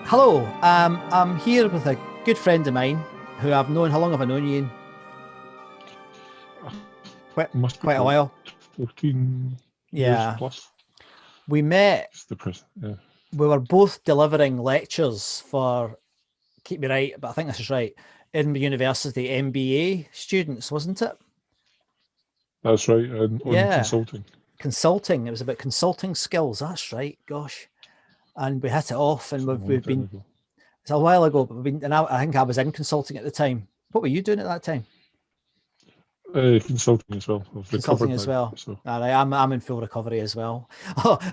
Hello, I'm here with a good friend of mine who I've known. How long have I known you, Ian? Quite, Must be quite a about while. 14 years Yeah, plus. we met. It's depressing. Yeah, We were both delivering lectures for, keep me right, but I think this is right, Edinburgh University MBA students, wasn't it? that's right. And on Yeah, consulting. consulting. It was about consulting skills. That's right. Gosh, and we hit it off, and It's a long we've time been. ago. It's a while ago, but we've been. And I think I was in consulting at the time. What were you doing at that time? Consulting as well. I've Consulting recovered as now. well. So, All right, I'm in full recovery as well.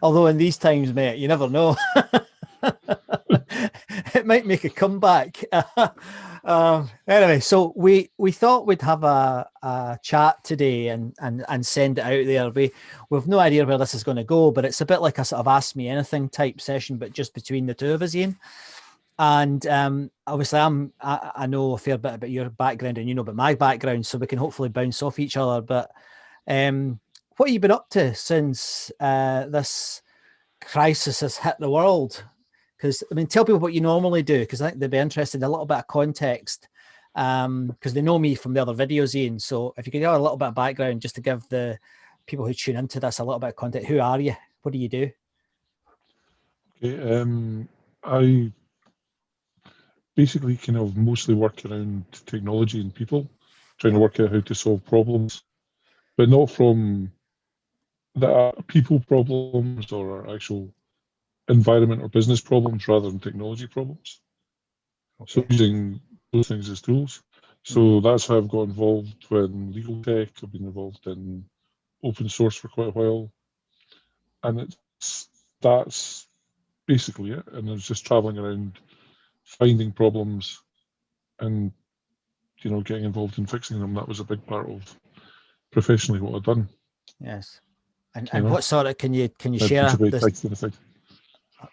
Although in these times, mate, you never know. It might make a comeback. Anyway, so we thought we'd have a chat today and send it out there. We've no idea where this is going to go, but it's a bit like a sort of ask me anything type session, but just between the two of us, Ian. And obviously, I know a fair bit about your background, and you know about my background, so we can hopefully bounce off each other. But what have you been up to since this crisis has hit the world? Because I mean, tell people what you normally do, because I think they'd be interested in a little bit of context. Because they know me from the other videos, Ian. So if you could give a little bit of background, just to give the people who tune into this a little bit of context. Who are you? What do you do? okay, I basically kind of mostly work around technology and people, trying to Yeah. work out how to solve problems, but not from the people problems or actual environment or business problems rather than technology problems. So Okay. using those things as tools. Mm-hmm. So that's how I've got involved in legal tech. I've been involved in open source for quite a while, and that's basically it. And I was just traveling around, finding problems, and getting involved in fixing them. That was a big part of professionally what I've done. Yes. And You and know, what sort of can you I teach share about this? tech and thing.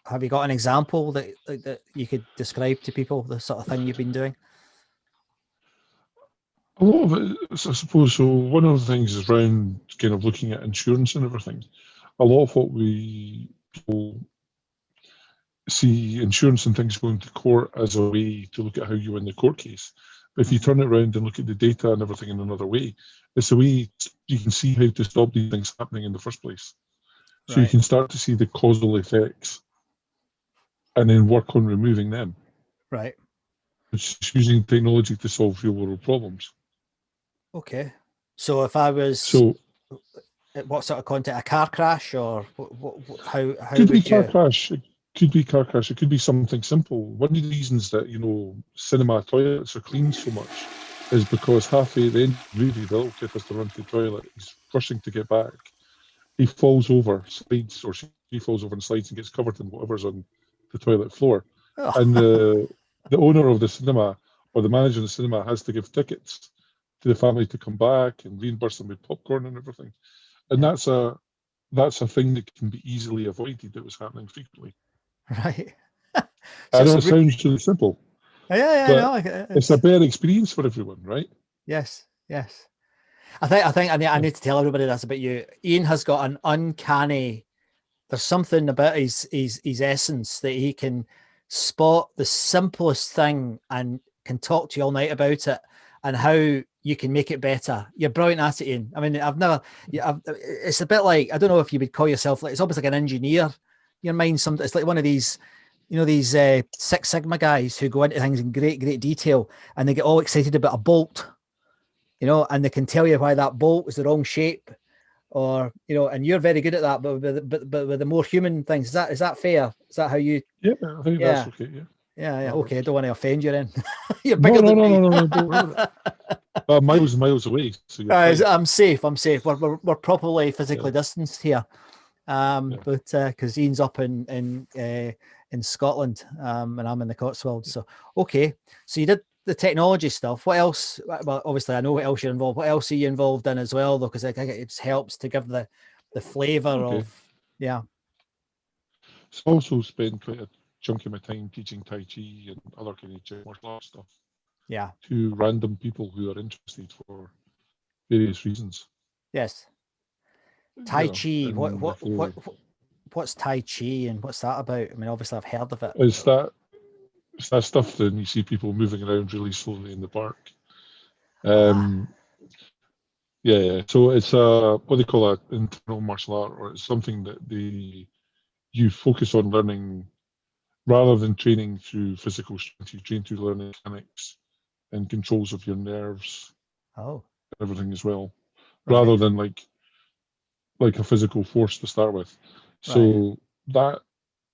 Have you got an example that you could describe to people, the sort of thing you've been doing? A lot of it, I suppose. So one of the things is around kind of looking at insurance and everything. A lot of what we people see insurance and things going to court as a way to look at how you win the court case. But if you Mhm. turn it around and look at the data and everything in another way, it's a way you can see how to stop these things happening in the first place. So you Right, can start to see the causal effects and then work on removing them. right. It's using technology to solve real world problems. Okay. So if I was, So what sort of content, a car crash, or how could be would car you? crash. It could be car crash. It could be something simple. One of the reasons that cinema toilets are cleaned so much is because halfway at the end of the movie, the little kid has to run to the toilet. He's rushing to get back. He falls over, slides, or she falls over and slides and gets covered in whatever's on the toilet floor. And Oh, the owner of the cinema or the manager of the cinema has to give tickets to the family to come back and reimburse them with popcorn and everything. And yeah, that's a thing that can be easily avoided that was happening frequently. right. I So know so it sounds really simple, yeah, but no, it's a it's better experience for everyone, right? yes, yes. I think I Yeah. need to tell everybody this about you. Ian has got an uncanny. There's something about his essence that he can spot the simplest thing and can talk to you all night about it and how you can make it better. You're brilliant at it, Ian. I mean, I've never. Yeah, it's a bit like I don't know if you would call yourself like it's almost like an engineer. Your mind, some it's like one of these. You know these Six Sigma guys who go into things in great detail and they get all excited about a bolt, and they can tell you why that bolt is the wrong shape or and you're very good at that, but with the more human things, is that fair? Is that how you? Yeah, I think that's Yeah, okay. Yeah, yeah. that Okay, I works. don't want to offend you. Then you're No, bigger no, than no, me. no, no, no, don't worry about it. Miles and miles away, so you're fine. I'm safe. I'm safe. We're properly Yeah, physically distanced here. yeah. But because Ian's up in Scotland, and I'm in the Cotswolds. So okay, so you did the technology stuff. What else? Well, obviously I know what else you're involved. What else are you involved in as well, though? Because I think it helps to give the flavor Okay. of yeah, So I also spend quite a chunk of my time teaching Tai Chi and other kind of Japanese martial arts stuff yeah, to random people who are interested for various reasons. yes. Tai You know, Chi. What and what if they what what's Tai Chi and what's that about? I mean, obviously I've heard of it. is that it's that stuff. Then you see people moving around really slowly in the park. Yeah. So it's what they call an internal martial art, or it's something that you focus on learning rather than training through physical strength. You train through learning mechanics and controls of your nerves, everything as well, rather than like a physical force to start with. So that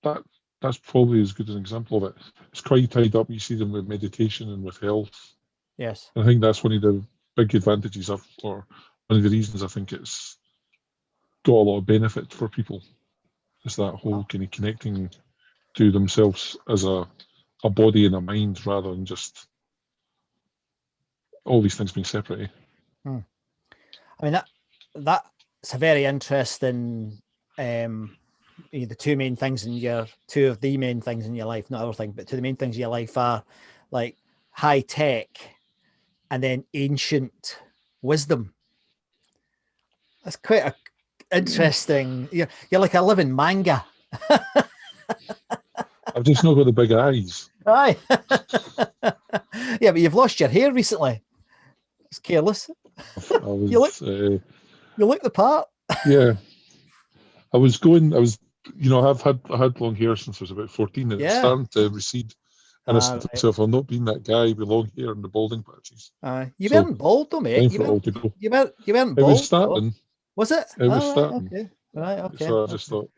that's probably as good an example of it. It's quite tied up. You see them with meditation and with health. Yes. And I think that's one of the big advantages of, or one of the reasons I think it's got a lot of benefit for people. Is that whole kind of connecting to themselves as a body and a mind rather than just all these things being separate. I mean, that's a very interesting, the two of the main things in your life, not everything, but two of the main things in your life are like high tech and then ancient wisdom. That's quite a interesting. You're like a living manga. I've just not got the big eyes. Aye. Yeah, but you've lost your hair recently. It's careless. You look the part. Yeah. I've had long hair since I was about 14, and it's starting to recede. And I said to myself, I'll not being that guy with long hair and the balding patches. You weren't bald though, mate. You weren't bald. It was starting. Was it? It was starting. Okay. Right, okay. So I just thought,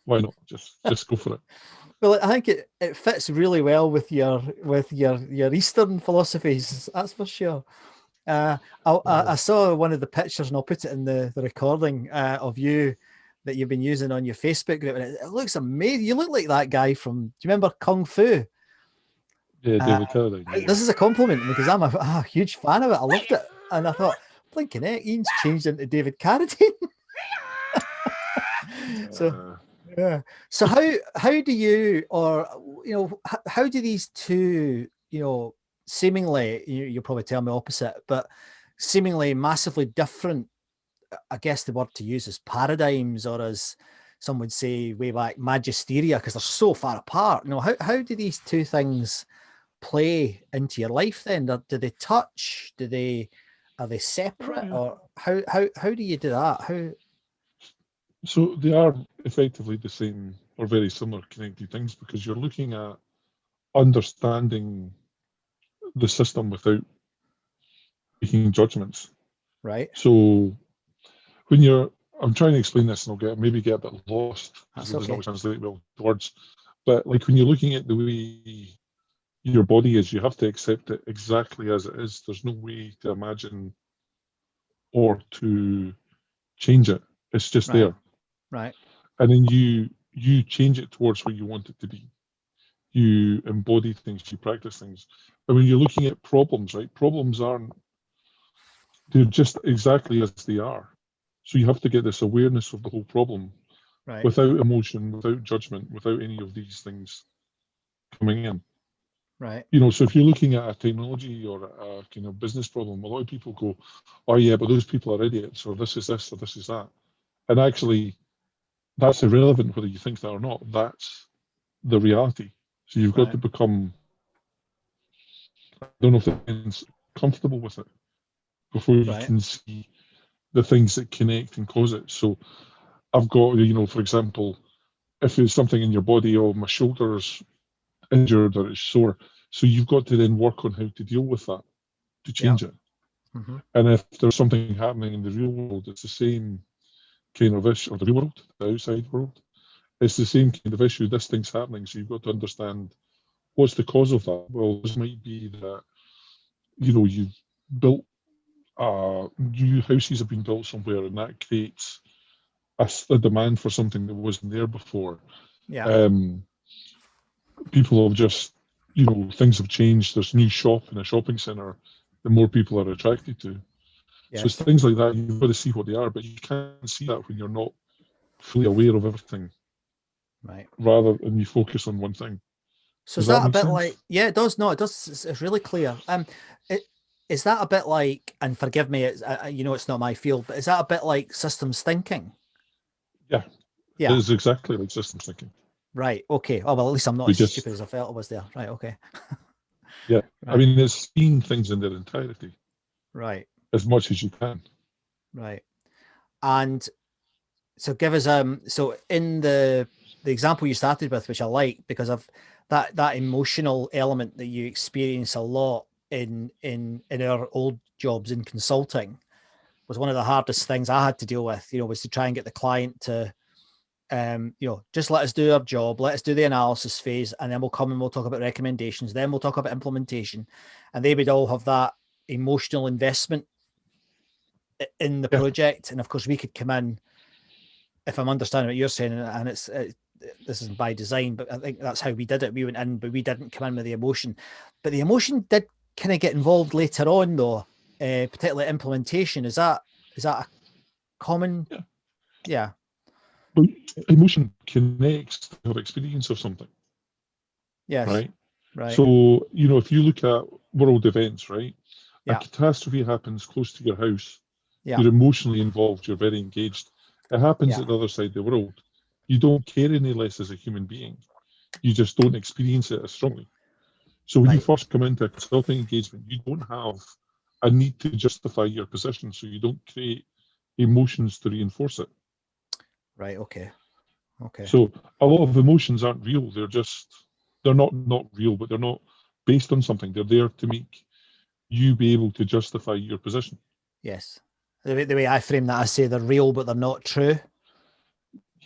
why not? Just go for it. Well, I think it fits really well with your Eastern philosophies, that's for sure. I saw one of the pictures, and I'll put it in the recording of you that you've been using on your Facebook group, and it looks amazing. You look like that guy from, do you remember Kung Fu? Yeah, David Carradine. This is a compliment because I'm a huge fan of it. I loved it, and I thought, blinking heck, Ian's changed into David Carradine. So yeah. So how do you, or how do these two, seemingly, you'll probably tell me opposite, but seemingly massively different, I guess the word to use is paradigms, or as some would say way back, magisteria, because they're so far apart. How do these two things play into your life then? Do they touch? Are they separate? Or how do you do that? So they are effectively the same or very similar connected things, because you're looking at understanding the system without making judgments. Right. So when I'm trying to explain this, and I'll maybe get a bit lost because it doesn't always translate well to words. But like when you're looking at the way your body is, you have to accept it exactly as it is. There's no way to imagine or to change it. It's just there. Right. And then you change it towards where you want it to be. You embody things, you practice things. But when you're looking at problems, right? Problems they're just exactly as they are. So you have to get this awareness of the whole problem, without emotion, without judgment, without any of these things coming in. Right. So if you're looking at a technology or a kind of business problem, a lot of people go, oh yeah, but those people are idiots, or this is this, or this is that. And actually, that's irrelevant whether you think that or not. That's the reality. So you've got to become, I don't know if it's comfortable with it before you can see the things that connect and cause it. So I've got, for example, if there's something in your body, or my shoulder's injured or it's sore, so you've got to then work on how to deal with that, to change it. Mm-hmm. And if there's something happening in the real world, it's the same kind of issue, or the real world, the outside world, it's the same kind of issue. This thing's happening, so you've got to understand what's the cause of that. Well, this might be that, you've built, new houses have been built somewhere, and that creates a demand for something that wasn't there before. Yeah. People have just, things have changed. There's a new shop in a shopping centre, the more people are attracted to. Yes. So it's things like that. You've got to see what they are, but you can't see that when you're not fully aware of everything. Right. And you focus on one thing. So is that a bit sense? Like, yeah, it does. No, it does. It's really clear. Is that a bit like, and forgive me, it's not my field, but is that a bit like systems thinking? Yeah. Yeah. It is exactly like systems thinking. Right. Okay. Oh, well, at least I'm not We as stupid just, as I felt I was there. Right. Okay. yeah, I Right. mean, it's seeing things in their entirety Right. as much as you can. Right. And so give us so in the example you started with, which I like because of that emotional element that you experience a lot in our old jobs in consulting was one of the hardest things I had to deal with, was to try and get the client to just let us do our job, let us do the analysis phase, and then we'll come and we'll talk about recommendations, then we'll talk about implementation. And they would all have that emotional investment in the Yeah. project. And of course we could come in, if I'm understanding what you're saying, and this isn't by design, but I think that's how we did it. We went in, but we didn't come in with the emotion. But the emotion did kind of get involved later on, though. Particularly implementation. Is that a common? Yeah. Yeah. But emotion connects to our experience of something, Yes. right? Right. So, if you look at world events, right? A Yeah. catastrophe happens close to your house. Yeah. You're emotionally involved. You're very engaged. It happens Yeah. at the other side of the world. You don't care any less as a human being. You just don't experience it as strongly. So when you Right. first come into a consulting engagement, you don't have a need to justify your position. So you don't create emotions to reinforce it. Right. Okay. Okay. So a lot of emotions aren't real. They're not real, but they're not based on something. They're there to make you be able to justify your position. Yes. The way I frame that, I say they're real, but they're not true.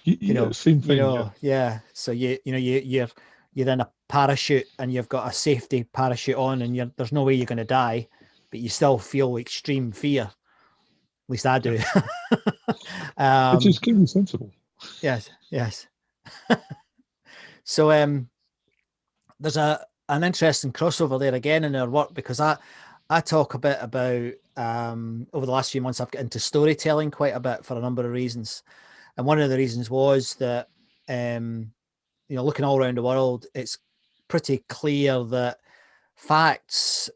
Yeah, same thing. Yeah, Yeah. So you're in a parachute and you've got a safety parachute on, and there's no way you're going to die, but you still feel extreme fear. At least I yeah. do. Which is kind of sensible. Yes. Yes. So there's an interesting crossover there again in our work, because I talk a bit about over the last few months I've got into storytelling quite a bit for a number of reasons. And one of the reasons was that looking all around the world, it's pretty clear that facts,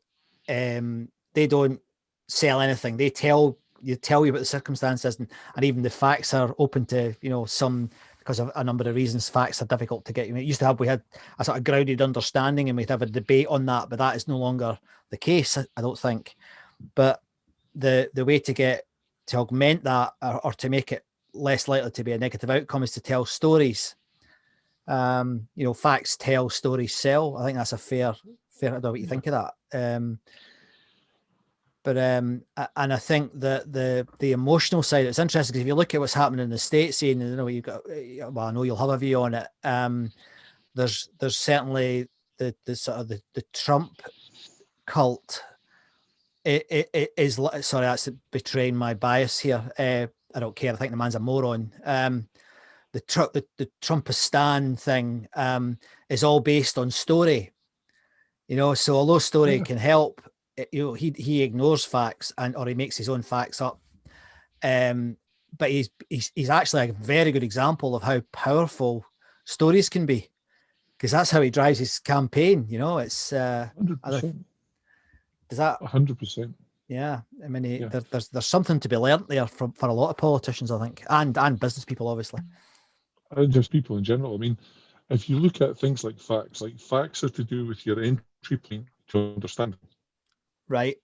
they don't sell anything. They tell you about the circumstances, and even the facts are open to some, because of a number of reasons. Facts are difficult to get. We had a sort of grounded understanding, and we'd have a debate on that, but that is no longer the case, I don't think. But the way to augment that, or to make it less likely to be a negative outcome, is to tell stories. Facts tell, stories sell. I think that's a fair. I don't know what you think of that. And I think that the emotional side, it's interesting, because if you look at what's happening in the States, and you've got, well, I know you'll have a view on it. There's certainly the sort of the Trump cult. It is, sorry, that's betraying my bias here. I don't care. I think the man's a moron. The Trumpistan thing is all based on story. So although story Yeah, can help, he ignores facts, or he makes his own facts up. But he's actually a very good example of how powerful stories can be, because that's how he drives his campaign. It's 100%. does that 100%. yeah. I mean, Yeah, there's something to be learnt there for a lot of politicians, I think, and business people, obviously. and just people in general. I mean, if you look at things like facts are to do with your entry point to understanding. Right.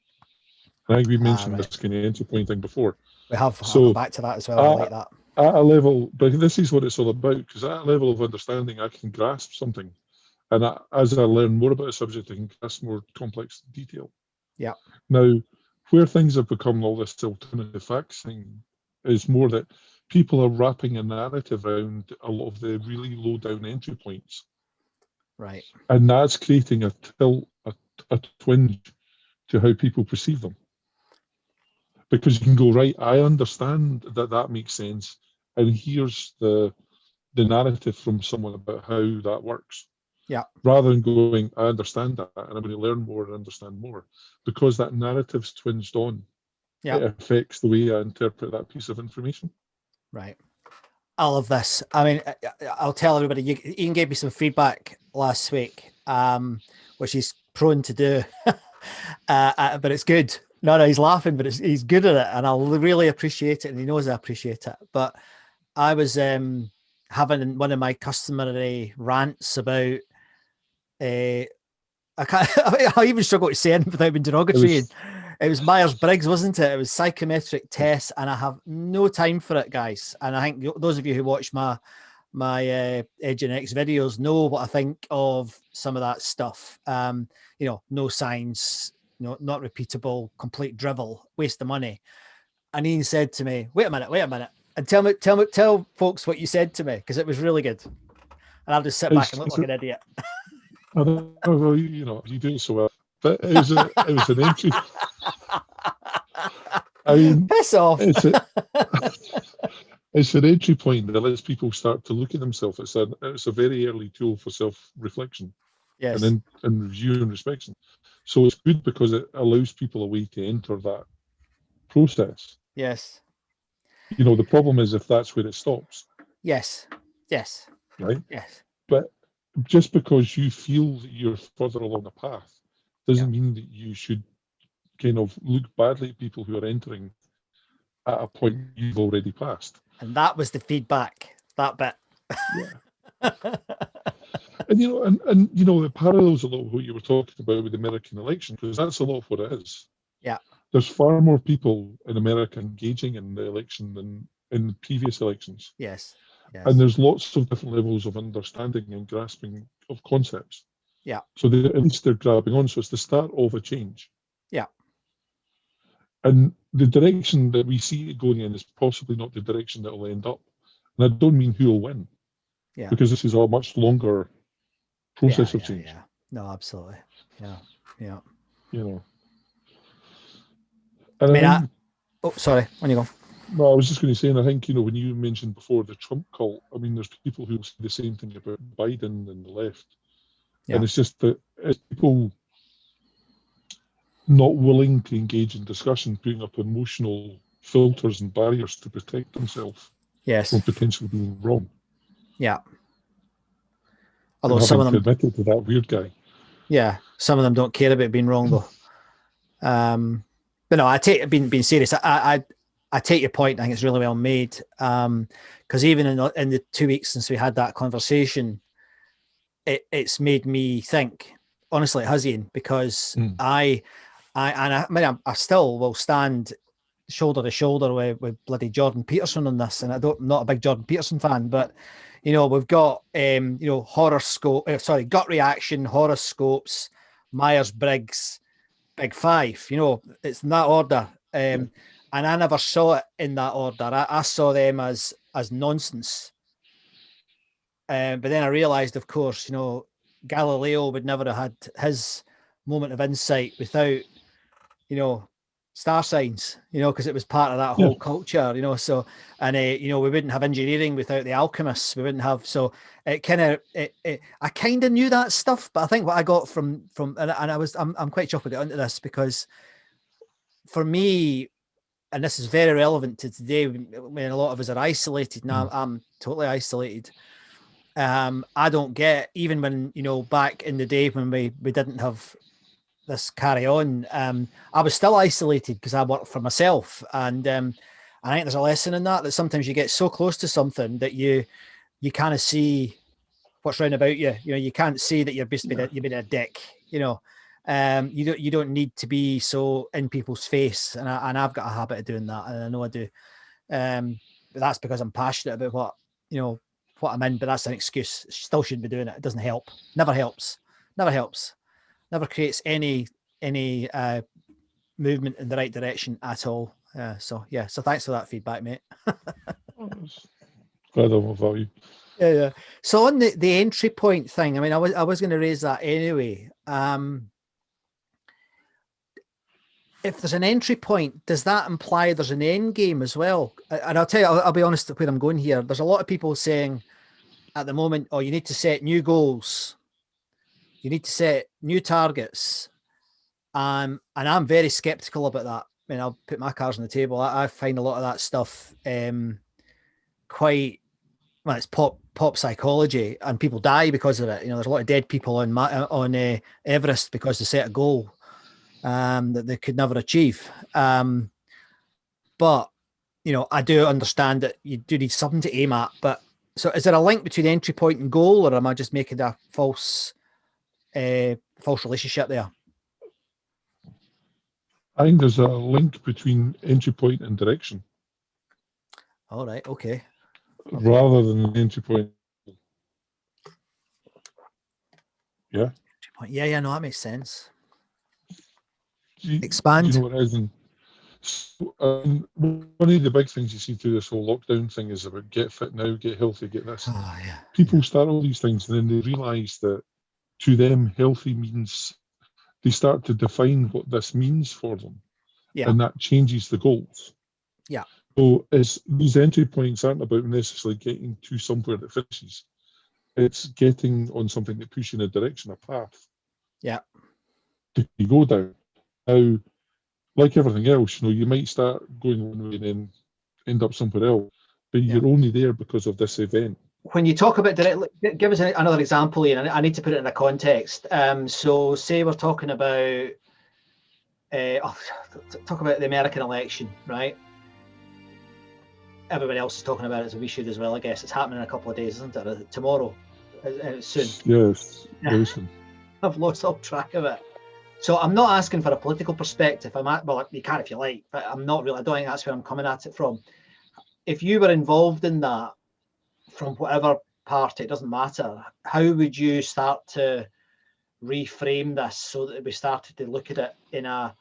I think we mentioned Right. this kind of entry point thing before. We have. I'll go So back to that as well. I like at, that. at a level, but this is what it's all about, because at a level of understanding, I can grasp something. And as I learn more about a subject, I can grasp more complex detail. Yeah. Now, where things have become all this alternative facts thing is more that people are wrapping a narrative around a lot of the really low down entry points. Right. And that's creating a tilt, a twinge to how people perceive them. Because you can go, right, I understand that makes sense. And here's the narrative from someone about how that works. Yeah. Rather than going, I understand that, and I'm going to learn more and understand more. Because that narrative's twinged on, Yeah. it affects the way I interpret that piece of information. Right. I love this. I mean, I'll tell everybody. Ian gave me some feedback last week, which he's prone to do, but it's good. No, he's laughing, but he's good at it, and I'll really appreciate it, and he knows I appreciate it. But I was having one of my customary rants about, I can't, I even struggle to say anything without being derogatory. It was Myers-Briggs, wasn't it? It was psychometric tests, and I have no time for it, guys. And I think those of you who watch my Edge and X videos know what I think of some of that stuff. No science, not repeatable, complete drivel, waste of money. And Ian said to me, wait a minute, and tell folks what you said to me, because it was really good. And I'll just sit back and look like an idiot. I don't know, well, you do it so well. But it was an entry. I mean, piss off. It's an entry point that lets people start to look at themselves. It's a very early tool for self-reflection, yes, and review and inspection. So it's good because it allows people a way to enter that process. Yes. The problem is if that's where it stops. Yes. Right. Yes. But just because you feel that you're further along a path doesn't mean that you should kind of look badly at people who are entering at a point you've already passed. And that was the feedback, that bit. Yeah. And it parallels a lot of what you were talking about with the American election, because that's a lot of what it is. Yeah. There's far more people in America engaging in the election than in previous elections. Yes. And there's lots of different levels of understanding and grasping of concepts. Yeah. So at least they're grabbing on. So it's the start of a change. Yeah. And the direction that we see it going in is possibly not the direction that will end up. And I don't mean who will win. Yeah. Because this is a much longer process of change. Yeah. No, absolutely. Yeah. And sorry, on you go. No, I was just going to say, and I think, when you mentioned before the Trump cult, I mean, there's people who say the same thing about Biden and the left. Yeah. And it's just that it's people not willing to engage in discussion, putting up emotional filters and barriers to protect themselves from potentially being wrong. Yeah. Although some of them admitted to that weird guy. Yeah, some of them don't care about being wrong though. But no, I take being serious. I take your point. I think it's really well made. Because even in the 2 weeks since we had that conversation, it's made me think. Honestly, it has, Ian, because I still will stand shoulder to shoulder with bloody Jordan Peterson on this, and I'm not a big Jordan Peterson fan, but we've got gut reaction, horoscopes, Myers-Briggs, Big Five. It's in that order. And I never saw it in that order. I saw them as nonsense. But then I realized, of course, Galileo would never have had his moment of insight without, star signs, because it was part of that whole culture, so, and, we wouldn't have engineering without the alchemists. We wouldn't have, so it kind of, I kind of knew that stuff, but I think what I got from, and I'm quite chuffed to get into this, because for me, and this is very relevant to today, when a lot of us are isolated. Now I'm totally isolated. I don't get, even when, back in the day when we didn't have this carry on, I was still isolated because I worked for myself. And I think there's a lesson in that sometimes you get so close to something that you kind of see what's round about you. You can't see that you're basically you've been a dick, you don't need to be so in people's face. And I've got a habit of doing that, and I know I do. But that's because I'm passionate about what I'm in, but that's an excuse. Still shouldn't be doing it. It doesn't help. Never helps. Never creates any movement in the right direction at all. So thanks for that feedback, mate. Glad I'm of value. Yeah. So on the entry point thing, I mean, I was going to raise that anyway. If there's an entry point, does that imply there's an end game as well? And I'll tell you, I'll be honest where I'm going here. There's a lot of people saying at the moment, you need to set new goals. You need to set new targets. And I'm very skeptical about that. I mean, I'll put my cards on the table. I find a lot of that stuff it's pop psychology, and people die because of it. There's a lot of dead people on Everest because they set a goal that they could never achieve. But I do understand that you do need something to aim at. But So is there a link between entry point and goal, or am I just making a false relationship there? I think there's a link between entry point and direction. All right. Okay. Rather than an entry point. Yeah. Yeah. No, that makes sense. Expand. Do you know what it is? And so, one of the big things you see through this whole lockdown thing is about get fit now, get healthy, get this. Oh, yeah. People start all these things and then they realise that to them, healthy means they start to define what this means for them. Yeah. And that changes the goals. Yeah. So these entry points aren't about necessarily getting to somewhere that finishes. It's getting on something that pushes you in a direction, a path. Yeah. You go down. Now, like everything else, you might start going one way and then end up somewhere else, but you're only there because of this event. When you talk about give us another example, Ian. I need to put it in a context. So say we're talking about talk about the American election, right? Everybody else is talking about it, so we should as well, I guess. It's happening in a couple of days, isn't it? Tomorrow, soon. Yes, very soon. I've lost all track of it. So I'm not asking for a political perspective. Well, you can if you like, but I'm not really. I don't think that's where I'm coming at it from. If you were involved in that, from whatever party, it doesn't matter. How would you start to reframe this so that we started to look at it in a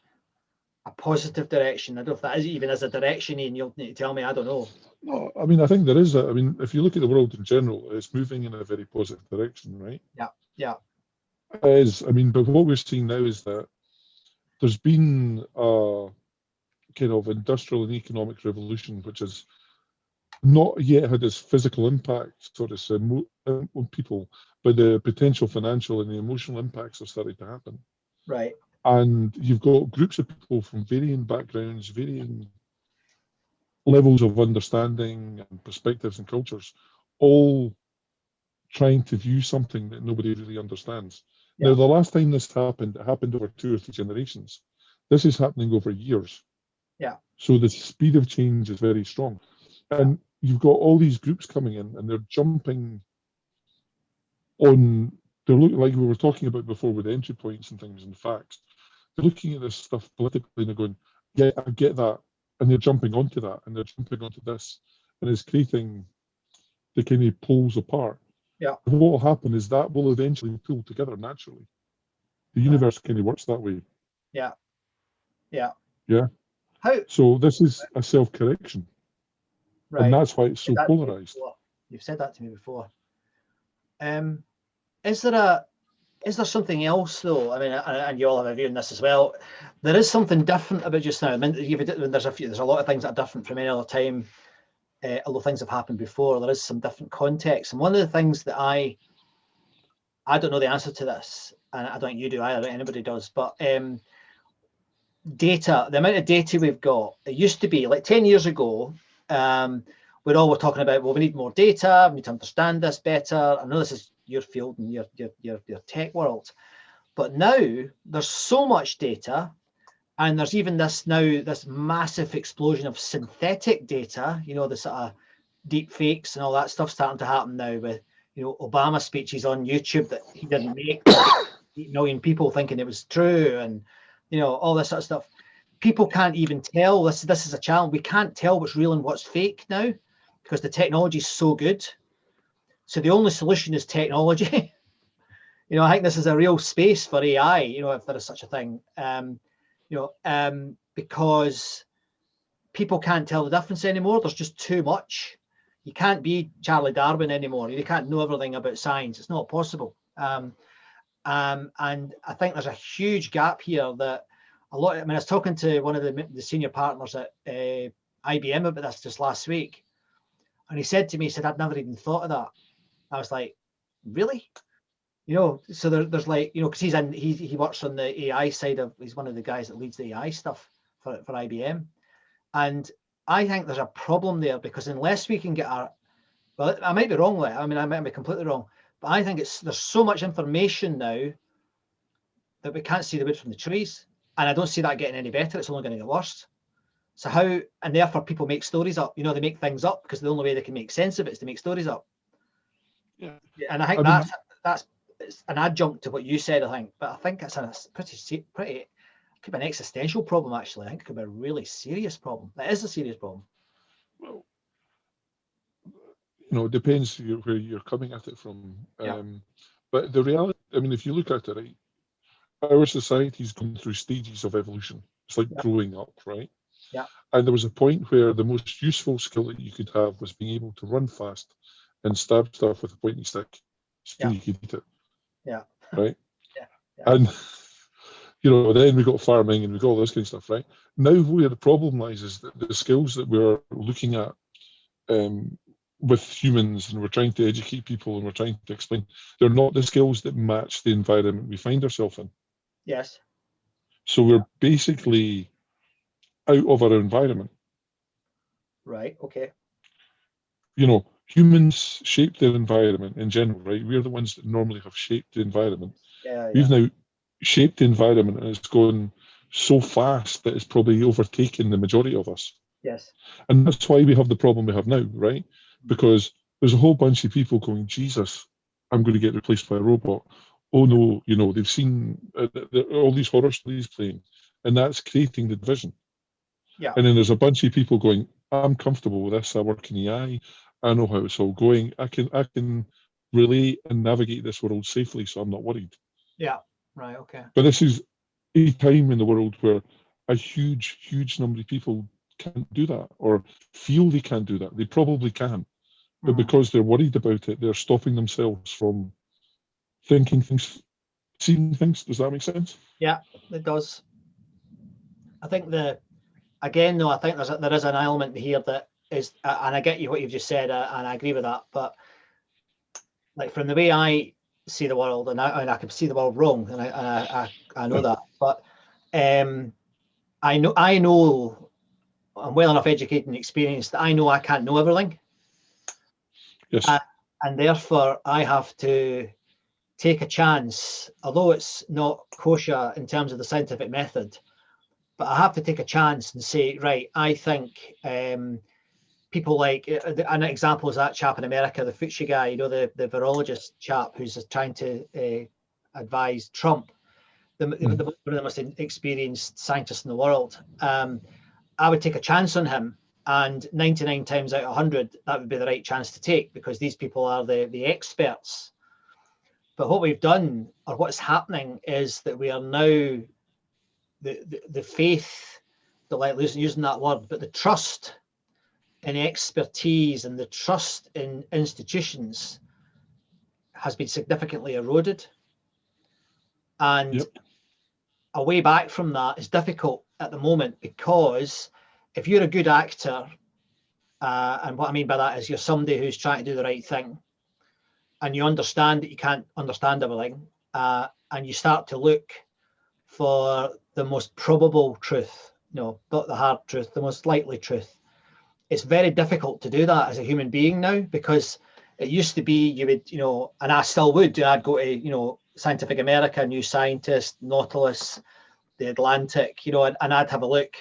positive direction? I don't know if that is even as a direction, Ian. You'll need to tell me. I don't know. No, I mean, I think there is. If you look at the world in general, it's moving in a very positive direction, right? Yeah, yeah. It is. But what we're seeing now is that there's been a kind of industrial and economic revolution, which has not yet had its physical impact sort of on people, but the potential financial and the emotional impacts are starting to happen. Right. And you've got groups of people from varying backgrounds, varying levels of understanding and perspectives and cultures, all trying to view something that nobody really understands. Yeah. Now, the last time this happened, it happened over 2 or 3 generations. This is happening over years. Yeah. So the speed of change is very strong. And you've got all these groups coming in and they're jumping on, they're looking like we were talking about before with entry points and things and facts. They're looking at this stuff politically and they're going, yeah, I get that. And they're jumping onto that and they're jumping onto this. And it's creating the kind of poles apart. Yeah. And what will happen is that will eventually pull together naturally. The universe kind of works that way. Yeah. Yeah. Yeah. So this is a self-correction. Right. And that's why it's so polarized. You've said that to me before. Is there something else though? And you all have a view on this as well. There is something different about just now. There's a lot of things that are different from any other time. Although things have happened before, there is some different context. And one of the things that I don't know the answer to this, and I don't think you do either, I don't think anybody does, but data, the amount of data we've got, it used to be like 10 years ago, we're all talking about, well, we need more data, we need to understand this better. I know this is your field and your tech world, but now there's so much data. And there's even this massive explosion of synthetic data, the sort of deep fakes and all that stuff starting to happen now with, Obama speeches on YouTube that he didn't make, 8 million people thinking it was true and, all this sort of stuff. People can't even tell, this is a challenge, we can't tell what's real and what's fake now because the technology is so good. So the only solution is technology. I think this is a real space for AI, if there is such a thing. Because people can't tell the difference anymore. There's just too much. You can't be Charlie Darwin anymore. You can't know everything about science. It's not possible. And I think there's a huge gap here that I was talking to one of the senior partners at IBM about this just last week. And he said to me, I'd never even thought of that. I was like, really? So there's like, because he works on the AI side he's one of the guys that leads the AI stuff for IBM. And I think there's a problem there because unless we can get well, I might be wrong, I might be completely wrong, but I think there's so much information now that we can't see the wood from the trees. And I don't see that getting any better. It's only going to get worse. So and therefore people make stories up, they make things up because the only way they can make sense of it is to make stories up. Yeah. And I think that's it's an adjunct to what you said, I think, but I think it's a pretty could be an existential problem, actually. I think it could be a really serious problem. That is a serious problem. Well, it depends where you're coming at it from. Yeah. But the reality, I mean, if you look at it, right, our society's gone through stages of evolution. It's like growing up, right? Yeah. And there was a point where the most useful skill that you could have was being able to run fast and stab stuff with a pointy stick so you could eat it. Yeah. Right? Yeah. And, then we got farming and we got all this kind of stuff, right? Now where the problem lies is that the skills that we're looking at with humans, and we're trying to educate people and we're trying to explain, they're not the skills that match the environment we find ourselves in. Yes. So we're basically out of our environment. Right. Okay. Humans shape their environment in general, right? We're the ones that normally have shaped the environment. Yeah. We've now shaped the environment, and it's gone so fast that it's probably overtaken the majority of us. Yes. And that's why we have the problem we have now, right? Because there's a whole bunch of people going, Jesus, I'm going to get replaced by a robot. Oh no, they've seen all these horror stories playing, and that's creating the division. Yeah. And then there's a bunch of people going, I'm comfortable with this. I work in AI. I know how it's all going. I can relate and navigate this world safely, so I'm not worried. Yeah. Right. Okay. But this is a time in the world where a huge, huge number of people can't do that or feel they can't do that. They probably can. But because they're worried about it, they're stopping themselves from thinking things, seeing things. Does that make sense? Yeah, it does. I think I think there is an element here that is, and I get you what you've just said, and I agree with that. But like from the way I see the world, and I can see the world wrong, and I know that. But I know I'm well enough educated and experienced that I know I can't know everything. Yes. And therefore I have to take a chance, although it's not kosher in terms of the scientific method, but I have to take a chance and say, right, I think people like, an example is that chap in America, the Fauci guy, the virologist chap who's trying to advise Trump, one of the most experienced scientists in the world. I would take a chance on him, and 99 times out of 100, that would be the right chance to take, because these people are the experts. But what we've done, or what's happening, is that we are now, the faith, using that word, but the trust in expertise and the trust in institutions has been significantly eroded. And a way back from that is difficult at the moment, because if you're a good actor, and what I mean by that is you're somebody who's trying to do the right thing, and you understand that you can't understand everything, and you start to look for the most probable truth, not the hard truth, the most likely truth. It's very difficult to do that as a human being now, because it used to be you would, and I still would, I'd go to, Scientific America, New Scientist, Nautilus, The Atlantic, and I'd have a look,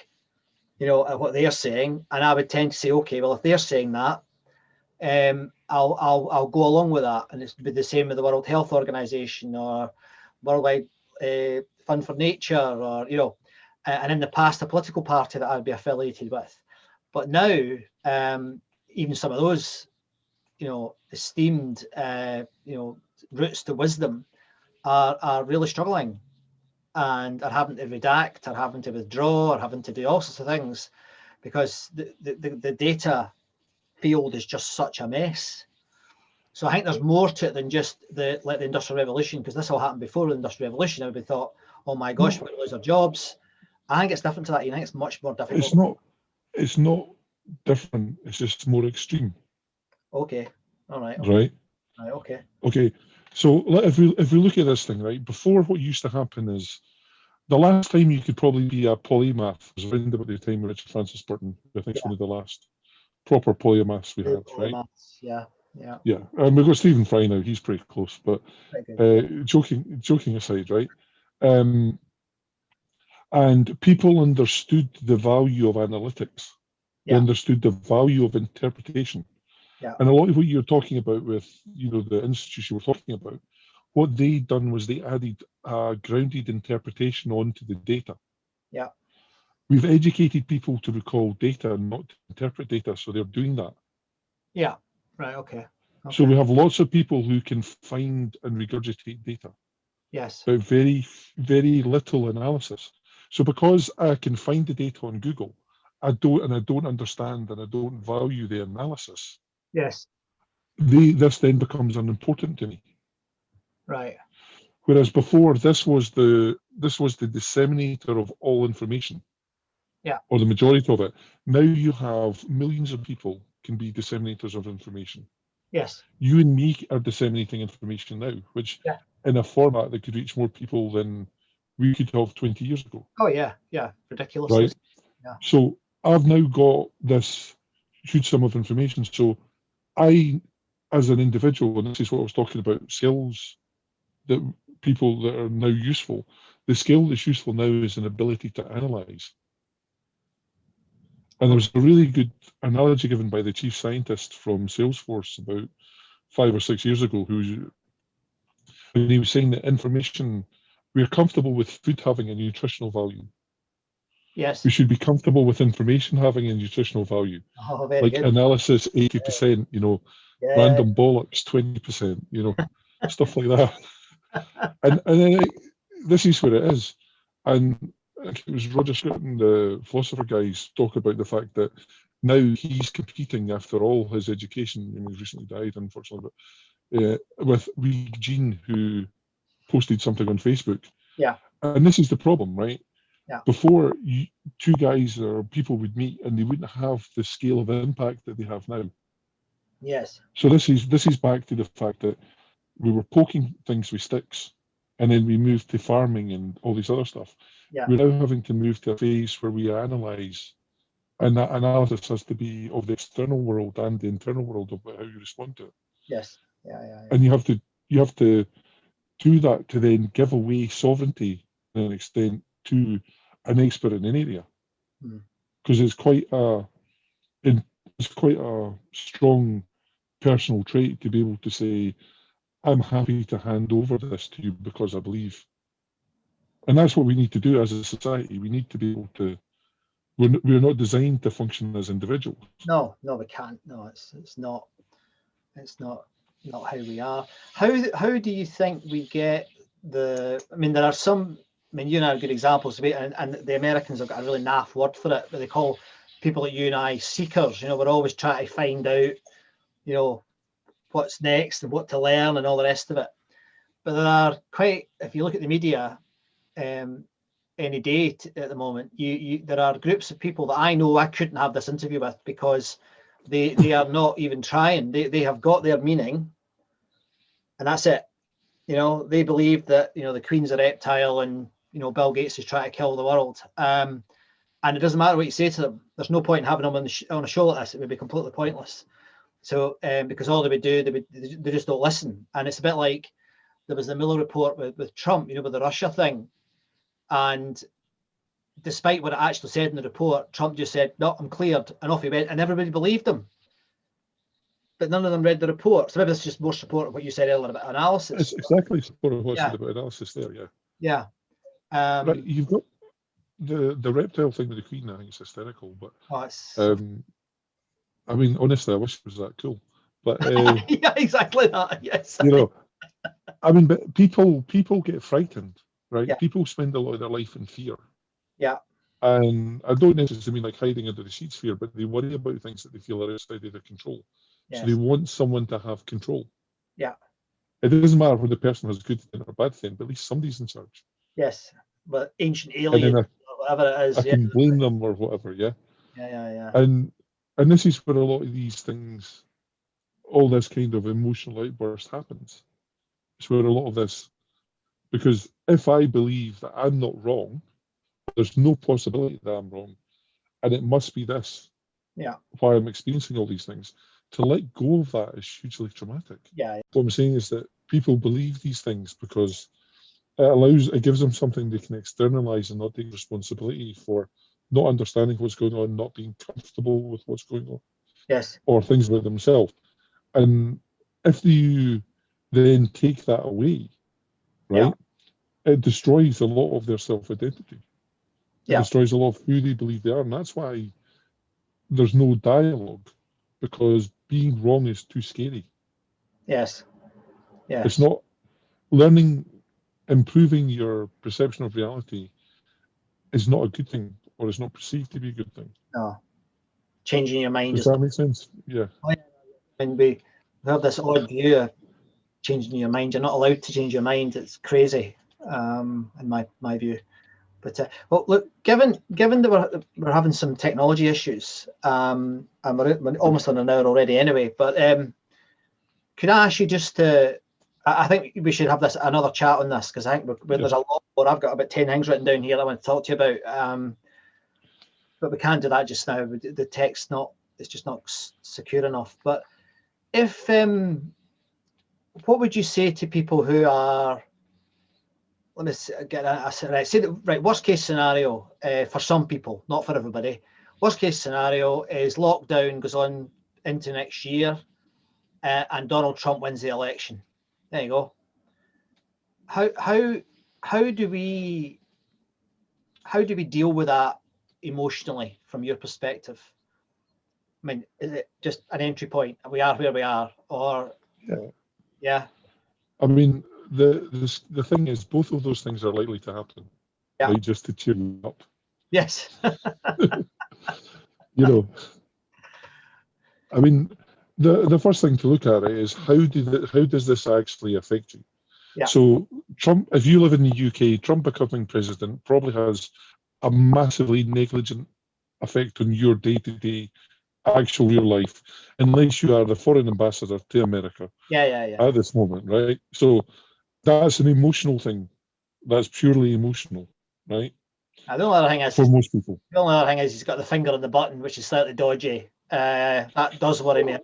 at what they're saying, and I would tend to say, okay, well, if they're saying that, I'll go along with that. And it's be the same with the World Health Organization or Worldwide Fund for Nature, or and in the past, a political party that I'd be affiliated with. But now, even some of those, esteemed, roots to wisdom are really struggling, and are having to redact, or having to withdraw, or having to do all sorts of things, because the data field is just such a mess. So I think there's more to it than just the Industrial Revolution, because this all happened before the Industrial Revolution. Everybody thought, oh my gosh, we're going to lose our jobs. I think it's different to that. I think it's much more difficult. It's not different. It's just more extreme. Okay. All right. Okay. Right. Right. Okay. Okay. So if we look at this thing, right, before, what used to happen is, the last time you could probably be a polymath was around about the time of Richard Francis Burton. I think it's one of the last proper polymaths we had, right? Yeah. Yeah. And we've got Stephen Fry now. He's pretty close. But joking aside, right? And people understood the value of analytics. They understood the value of interpretation. Yeah. And a lot of what you're talking about with, the institution we're talking about, what they done was they added a grounded interpretation onto the data. Yeah. We've educated people to recall data and not to interpret data, so they're doing that. Yeah. Right. Okay. So we have lots of people who can find and regurgitate data. Yes. But very, very little analysis. So because I can find the data on Google, I don't understand and I don't value the analysis. Yes. This then becomes unimportant to me. Right. Whereas before, this was the disseminator of all information. Yeah. Or the majority of it. Now you have millions of people can be disseminators of information. Yes. You and me are disseminating information now, which in a format that could reach more people than we could have 20 years ago. Oh yeah, yeah, ridiculous. Right. Yeah. So I've now got this huge sum of information. So I, as an individual, and this is what I was talking about, skills that people that are now useful. The skill that's useful now is an ability to analyze. And there was a really good analogy given by the chief scientist from Salesforce about 5 or 6 years ago, when he was saying that information, we're comfortable with food having a nutritional value. Yes. We should be comfortable with information having a nutritional value. Oh, very like good. Analysis 80%, random bollocks 20%, stuff like that. and then this is where it is. And it was Roger Scruton, the philosopher guys, talk about the fact that now he's competing after all his education. He's recently died, unfortunately, but with Wee Jean, who posted something on Facebook. Yeah. And this is the problem, right? Yeah. Before, two guys or people would meet and they wouldn't have the scale of impact that they have now. Yes. So this is back to the fact that we were poking things with sticks, and then we moved to farming and all this other stuff. Yeah. We're now having to move to a phase where we analyze, and that analysis has to be of the external world and the internal world of how you respond to it. Yes. Yeah. And you have to do that to then give away sovereignty to an extent to an expert in an area, because it's quite a strong personal trait to be able to say, I'm happy to hand over this to you because I believe. And that's what we need to do as a society. We need to be able to, we're not designed to function as individuals. No, we can't. No, it's not how we are. How do you think we get there are some, you and I are good examples of it, and the Americans have got a really naff word for it, but they call people like you and I seekers. We're always trying to find out, what's next and what to learn and all the rest of it. But there are if you look at the media, any day at the moment, there are groups of people that I know I couldn't have this interview with because they are not even trying. They have got their meaning, and that's it. They believe that the Queen's a reptile and Bill Gates is trying to kill the world. And it doesn't matter what you say to them. There's no point in having them on a show like this. It would be completely pointless. So because all they would do, they just don't listen. And it's a bit like there was the Mueller report with Trump, with the Russia thing. And despite what it actually said in the report, Trump just said, no, I'm cleared, and off he went, and everybody believed him. But none of them read the report. So maybe it's just more support of what you said earlier about analysis. It's exactly support of what I said about analysis there, yeah. Yeah. But you've got the reptile thing with the Queen. I think it's hysterical, but honestly, I wish it was that cool. But yeah, exactly that. Yes. but people get frightened, right? Yeah. People spend a lot of their life in fear. Yeah. And I don't necessarily mean like hiding under the sheets fear, but they worry about things that they feel are outside of their control. Yes. So they want someone to have control. Yeah. It doesn't matter whether the person has a good thing or a bad thing, but at least somebody's in charge. Yes. But ancient aliens or whatever it is. I can blame them or whatever, yeah. Yeah. And this is where a lot of these things, all this kind of emotional outburst happens. It's where a lot of this, because if I believe that I'm not wrong, there's no possibility that I'm wrong, and it must be this. Yeah. Why I'm experiencing all these things. To let go of that is hugely traumatic. Yeah. What I'm saying is that people believe these things because it gives them something they can externalize and not take responsibility for not understanding what's going on, not being comfortable with what's going on. Yes. Or things about themselves. And if you then take that away, right, it destroys a lot of their self-identity. It destroys a lot of who they believe they are. And that's why there's no dialogue, because being wrong is too scary. Yes. Yes. It's not learning, improving your perception of reality is not a good thing, or it's not perceived to be a good thing. No. Changing your mind. Does that make sense? Yeah. And we have this odd view of changing your mind. You're not allowed to change your mind. It's crazy, in my view. But well, look, given that we're having some technology issues, and we're almost on an hour already anyway. But could I ask you just to? I think we should have another chat on this, because I think there's a lot more. I've got about 10 things written down here that I want to talk to you about. But we can't do that just now. The text it's just not secure enough. But if what would you say to people who are? Let me get right. Say that, right. Worst case scenario for some people, not for everybody. Worst case scenario is lockdown goes on into next year, and Donald Trump wins the election. There you go. How do we deal with that emotionally from your perspective? I mean, is it just an entry point? We are where we are, or yeah. I mean, the thing is, both of those things are likely to happen. Yeah. Right, just to cheer you up. Yes. You know, I mean, the first thing to look at it is how does this actually affect you? Yeah. So Trump, if you live in the UK, Trump becoming president probably has a massively negligent effect on your day-to-day actual real life, unless you are the foreign ambassador to America. At this moment, right? So that's an emotional thing. That's purely emotional, right? The only other thing is, for most people. The only other thing is he's got the finger on the button, which is slightly dodgy. That does worry me.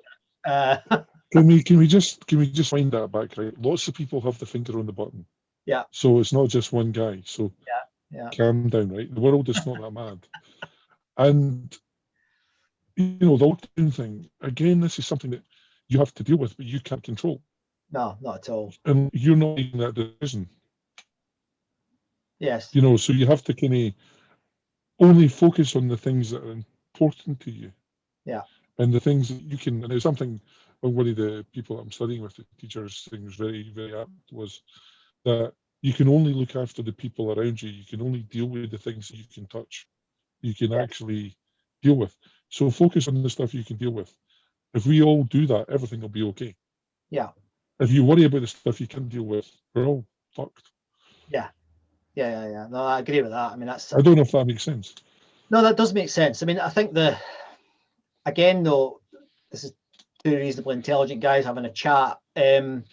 Can we just wind that back, right? Lots of people have the finger on the button. Yeah. So it's not just one guy. So yeah. Calm down, right? The world is not that mad. And the lockdown thing, again, this is something that you have to deal with, but you can't control. No, not at all. And you're not making that decision. Yes. So you have to kind of only focus on the things that are important to you. Yeah. And the things that you can, and there's something, one of the people I'm studying with, the teachers, things very, very apt was that you can only look after the people around you. You can only deal with the things that you can touch. You can actually deal with. So focus on the stuff you can deal with. If we all do that, everything will be okay. Yeah. If you worry about the stuff you can't deal with, we're all fucked. Yeah. No, I agree with that. I mean, I don't know if that makes sense. No, that does make sense. I mean, I think again, though, this is two reasonably intelligent guys having a chat. Some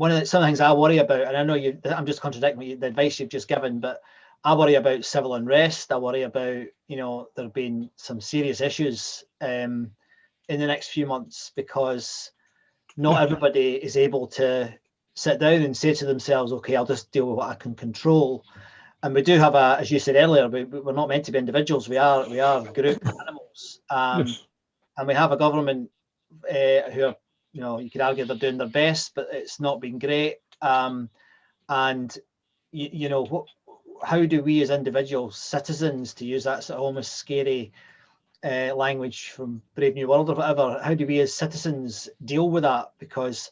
of the things I worry about, and I know I'm just contradicting the advice you've just given, but I worry about civil unrest. I worry about, there have been some serious issues in the next few months, because not everybody is able to sit down and say to themselves, okay, I'll just deal with what I can control. And we do have as you said earlier, we're not meant to be individuals. We are group animals. And we have a government who are, you could argue they're doing their best, but it's not been great. And how do we as individual citizens, to use that sort of almost scary language from Brave New World or whatever, how do we as citizens deal with that? Because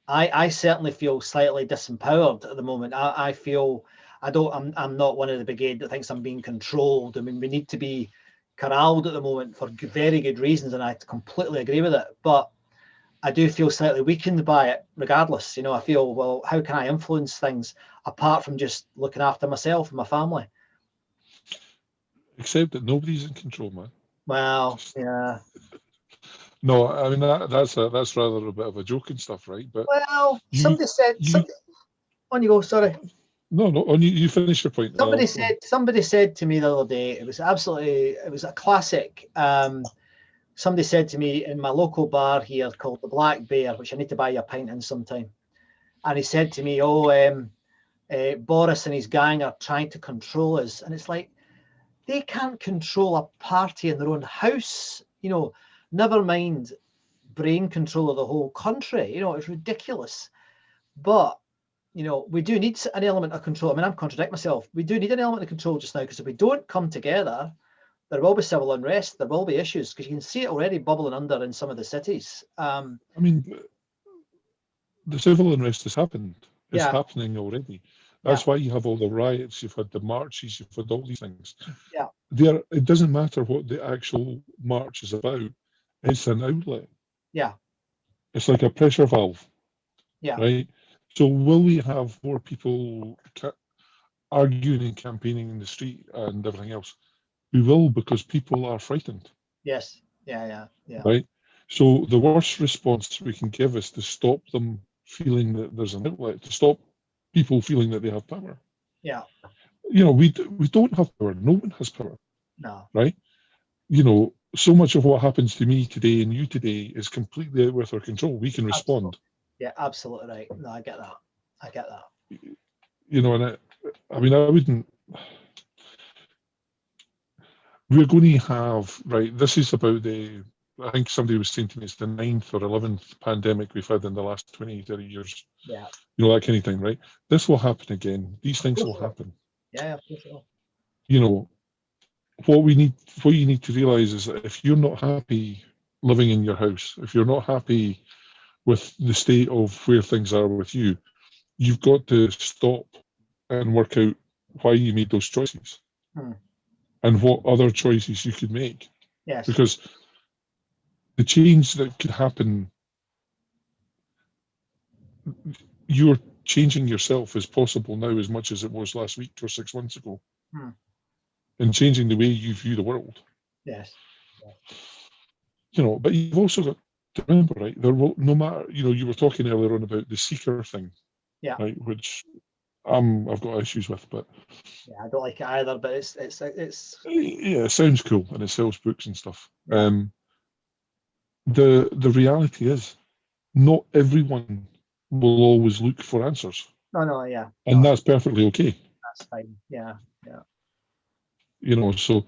I certainly feel slightly disempowered at the moment. I feel I'm not one of the brigade that thinks I'm being controlled. I mean, we need to be corralled at the moment for very good reasons, and I completely agree with it. But I do feel slightly weakened by it regardless. I feel, well, how can I influence things apart from just looking after myself and my family? Except that nobody's in control, man. Well, yeah. No, I mean, that's rather a bit of a joke and stuff, right? But somebody said, on you go, sorry. No, on you finish your point. Somebody said to me the other day, it was a classic. Somebody said to me in my local bar here called the Black Bear, which I need to buy you a pint in sometime. And he said to me, Boris and his gang are trying to control us. And it's like, they can't control a party in their own house, never mind brain control of the whole country. You know, it's ridiculous. But, you know, we do need an element of control. I mean, I'm contradicting myself. We do need an element of control just now, because if we don't come together, there will be civil unrest. There will be issues, because you can see it already bubbling under in some of the cities. I mean, the civil unrest has happened. It's Yeah. happening already. That's why you have all the riots, you've had the marches, you've had all these things. Yeah. It doesn't matter what the actual march is about. It's an outlet. Yeah. It's like a pressure valve. Yeah. Right? So will we have more people arguing and campaigning in the street and everything else? We will, because people are frightened. Yes. Yeah. Right? So the worst response we can give is to stop them feeling that there's an outlet, to stop people feeling that they have power. Yeah. You know, we don't have power. No one has power. No. Right? You know, so much of what happens to me today and you today is completely out with our control. We can respond. Yeah, absolutely right. No, I get that. You know, and I mean, I wouldn't. We're going to have, right, this is about I think somebody was saying to me, it's the 9th or 11th pandemic we've had in the last 20, 30 years. Yeah. You know, that kind of thing, right? This will happen again. These things will happen. Yeah, for sure. You know, what you need to realize is that if you're not happy living in your house, if you're not happy with the state of where things are with you, you've got to stop and work out why you made those choices and what other choices you could make. Yes. Because the change that could happen, you're changing yourself is possible now as much as it was last week or 6 months ago. And changing the way you view the world. Yes. You know, but you've also got to remember, right, there will, no matter, you know, you were talking earlier on about the seeker thing. Yeah. Right, which I've got issues with, but yeah, I don't like it either, but it's yeah, it sounds cool and it sells books and stuff. Yeah. The reality is not everyone will always look for answers. No, yeah. And that's perfectly okay. That's fine. Yeah. You know, so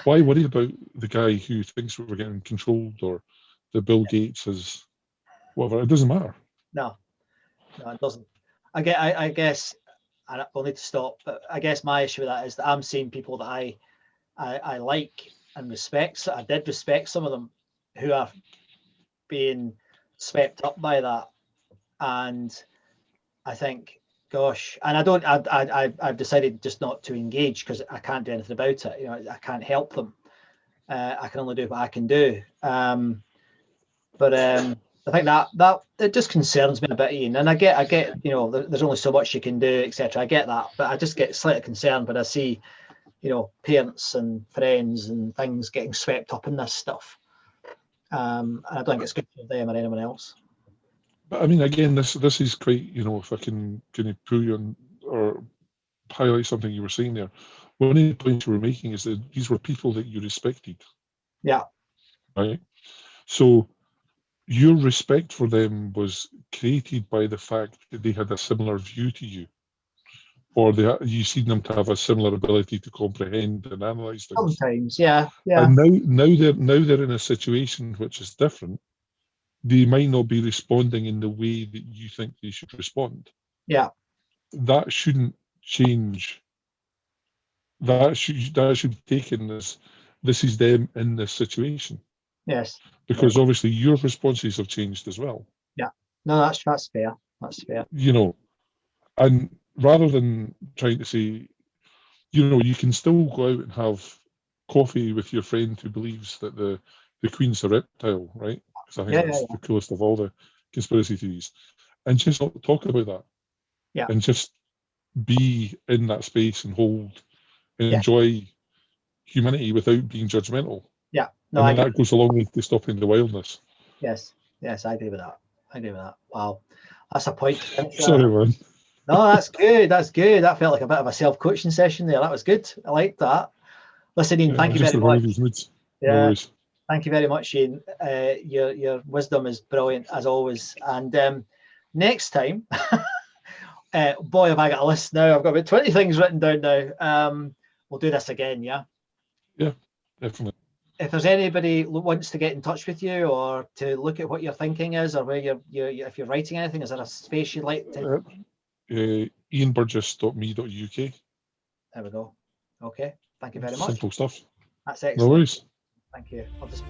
why worry about the guy who thinks we're getting controlled or the Bill Gates is whatever? It doesn't matter. No, it doesn't. I guess we'll need to stop, but I guess my issue with that is that I'm seeing people that I like and respect. So I did respect some of them who are being swept up by that, and I think, gosh, and I've decided just not to engage because I can't do anything about it. You know, I can't help them. I can only do what I can do. But I think that it just concerns me a bit, Ian. And I get, you know, there's only so much you can do, etc. I get that, but I just get slightly concerned when I see, you know, parents and friends and things getting swept up in this stuff. And I don't think it's good for them or anyone else. But I mean, again, this is quite, you know, if I can of pull you on or highlight something you were saying there. One of the points you were making is that these were people that you respected. Yeah. Right. So your respect for them was created by the fact that they had a similar view to you, or you seen them to have a similar ability to comprehend and analyze things. Sometimes, yeah. And now they're in a situation which is different. They might not be responding in the way that you think they should respond. Yeah. That shouldn't change. That should be taken as this is them in this situation. Yes. Because obviously your responses have changed as well. Yeah. No, that's fair. That's fair. You know, and rather than trying to say, you know, you can still go out and have coffee with your friend who believes that the Queen's a reptile, right? Because I think that's the coolest of all the conspiracy theories. And just not talk about that. Yeah. And just be in that space and hold and enjoy humanity without being judgmental. Yeah. No, and that goes along with stopping the wildness. Yes, I agree with that. Wow. That's a point. Sorry, man. No, that's good. That felt like a bit of a self-coaching session there. That was good. I liked that. Listen, Ian, thank you very much. Yeah. Thank you very much, Ian. Your wisdom is brilliant as always. And next time, boy, have I got a list now. I've got about 20 things written down now. We'll do this again, yeah? Yeah, definitely. if there's anybody wants to get in touch with you or to look at what your thinking is, or where if you're writing anything, is there a space you'd like to? ianburgess.me.uk. There we go. Okay, thank you very much. Simple stuff. That's No excellent. worries. Thank you. I'll just